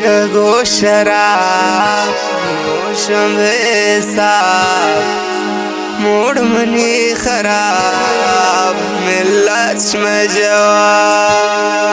गो शराब मौसम साफ मूड मनी खराब मिलच में जवाब